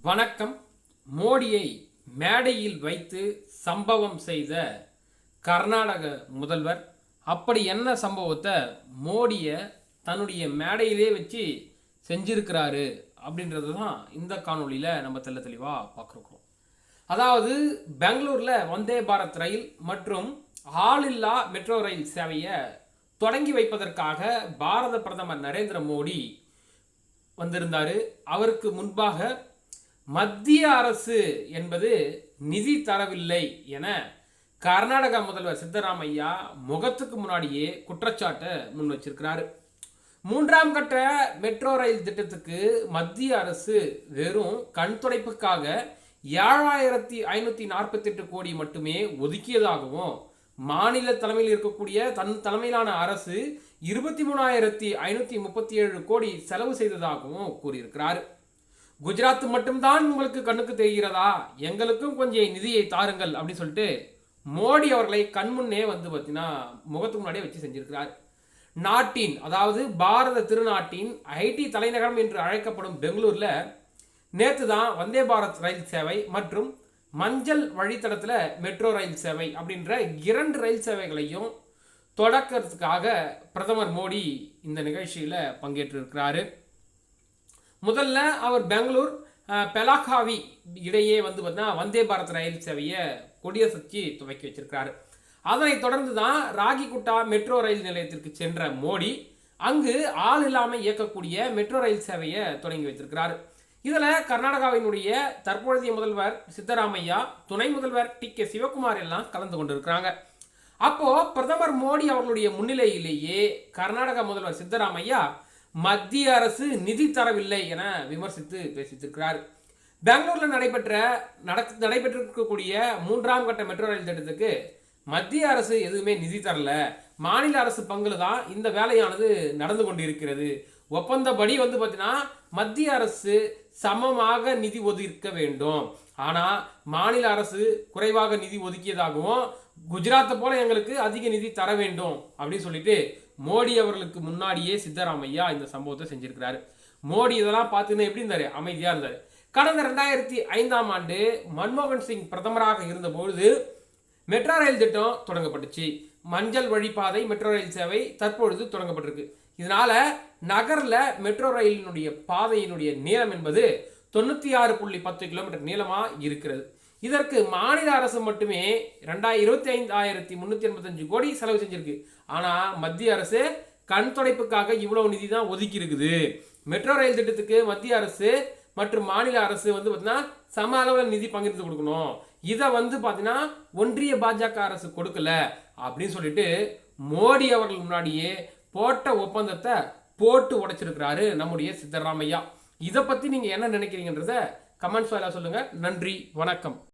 வணக்கம். மோடியை மேடையில் வைத்து சம்பவம் செய்த கர்நாடக முதல்வர். அப்படி என்ன சம்பவத்தை மோடியை தன்னுடைய மேடையிலே வச்சு செஞ்சிருக்கிறாரு அப்படின்றது தான் இந்த காணொலியில் நம்ம தெளிவாக பார்க்குறோம். அதாவது பெங்களூரில் வந்தே பாரத் ரயில் மற்றும் ஆளில்லா மெட்ரோ ரயில் சேவையை தொடங்கி வைப்பதற்காக பாரத பிரதமர் நரேந்திர மோடி வந்திருந்தார். அவருக்கு முன்பாக மத்திய அரசு என்பது நிதி தரவில்லை என கர்நாடக முதல்வர் சித்தராமையா முகத்துக்கு முன்னாடியே குற்றச்சாட்டை முன் வச்சிருக்கிறாரு. 3ஆம் கட்ட மெட்ரோ ரயில் திட்டத்துக்கு மத்திய அரசு வெறும் கண் துடைப்புக்காக 7548 கோடி மட்டுமே ஒதுக்கியதாகவும், மாநில தலைமையில் இருக்கக்கூடிய தன் தலைமையிலான அரசு 23537 கோடி செலவு செய்ததாகவும் கூறியிருக்கிறார். குஜராத் மட்டும்தான் உங்களுக்கு கண்ணுக்கு தெரிகிறதா, எங்களுக்கும் கொஞ்சம் நிதியை தாருங்கள் அப்படின்னு சொல்லிட்டு மோடி அவர்களை கண்முன்னே வந்து பார்த்தீங்கன்னா முகத்துக்கு முன்னாடியே வச்சு செஞ்சிருக்கிறார். நாட்டின், அதாவது பாரத திருநாட்டின் ஐடி தலைநகரம் என்று அழைக்கப்படும் பெங்களூரில் நேற்று தான் வந்தே பாரத் ரயில் சேவை மற்றும் மஞ்சள் வழித்தடத்தில் மெட்ரோ ரயில் சேவை அப்படின்ற 2 ரயில் சேவைகளையும் தொடக்கிறதுக்காக பிரதமர் மோடி இந்த நிகழ்ச்சியில் பங்கேற்றிருக்கிறாரு. முதல்ல அவர் பெங்களூர் பெலாகாவி இடையே வந்து பார்த்தீங்கன்னா வந்தே பாரத் ரயில் சேவையை கொடியசைச்சு துவக்கி வச்சிருக்கிறாரு. அதனைத் தொடர்ந்து தான் ராகிகுட்டா மெட்ரோ ரயில் நிலையத்திற்கு சென்ற மோடி அங்கு ஆள் இல்லாமல் இயக்கக்கூடிய மெட்ரோ ரயில் சேவையை தொடங்கி வைத்திருக்கிறார். இதில் கர்நாடகாவினுடைய தற்பொழுதைய முதல்வர் சித்தராமையா, துணை முதல்வர் டி.கே. சிவகுமார் எல்லாம் கலந்து கொண்டிருக்கிறாங்க. அப்போ பிரதமர் மோடி அவர்களுடைய முன்னிலையிலேயே கர்நாடக முதல்வர் சித்தராமையா மத்திய அரசு நிதி தரவில்லை என விமர்சித்து பேசியிருக்கிறார். பெங்களூரில் நடைபெற்றிருக்கக்கூடிய 3ஆம் கட்ட மெட்ரோ ரயில் திட்டத்துக்கு மத்திய அரசு எதுவுமே நிதி தரல, மாநில அரசு பங்குல தான் இந்த வேலையானது நடந்து கொண்டிருக்கிறது. ஒப்பந்தப்படி வந்து பார்த்தீங்கன்னா மத்திய அரசு சமமாக நிதி ஒதுக்க வேண்டும், ஆனால் மாநில அரசு குறைவாக நிதி ஒதுக்கியதாகவும், குஜராத்தை போல எங்களுக்கு அதிக நிதி தர வேண்டும் அப்படின்னு சொல்லிட்டு மோடி அவர்களுக்கு முன்னாடியே சித்தராமையா இந்த சம்பவத்தை செஞ்சிருக்கிறாரு. மோடி இதெல்லாம் பார்த்துன்னு எப்படி இருந்தாரு? அமைதியா இருந்தாரு. கடந்த 2005ஆம் ஆண்டு மன்மோகன் சிங் பிரதமராக இருந்தபொழுது மெட்ரோ ரயில் திட்டம் தொடங்கப்பட்டுச்சு. மஞ்சள் வழிப்பாதை மெட்ரோ ரயில் சேவை தற்பொழுது தொடங்கப்பட்டிருக்கு. இதனால நகர்ல மெட்ரோ ரயிலினுடைய பாதையினுடைய நீளம் என்பது 96.10 கிலோமீட்டர் நீளமா இருக்கிறது. இதற்கு மாநில அரசு மட்டுமே 25,385 கோடி செலவு செஞ்சிருக்கு. ஆனா மத்திய அரசு கண் துடைப்புக்காக இவ்வளவு நிதி தான் ஒதுக்கி இருக்குது. மெட்ரோ ரயில் திட்டத்துக்கு மத்திய அரசு மற்றும் மாநில அரசு வந்து பார்த்தீங்கன்னா சம அளவில் நிதி பங்கிட்டு கொடுக்கணும். இதை வந்து பார்த்தீங்கன்னா ஒன்றிய பாஜக அரசு கொடுக்கல அப்படின்னு சொல்லிட்டு மோடி அவர்கள் முன்னாடியே போட்ட ஒப்பந்தத்தை போட்டு உடைச்சிருக்கிறாரு நம்முடைய சித்தராமையா. இதை பத்தி நீங்க என்ன நினைக்கிறீங்கன்றத கமெண்ட்ஸ் வாயிலா சொல்லுங்க. நன்றி, வணக்கம்.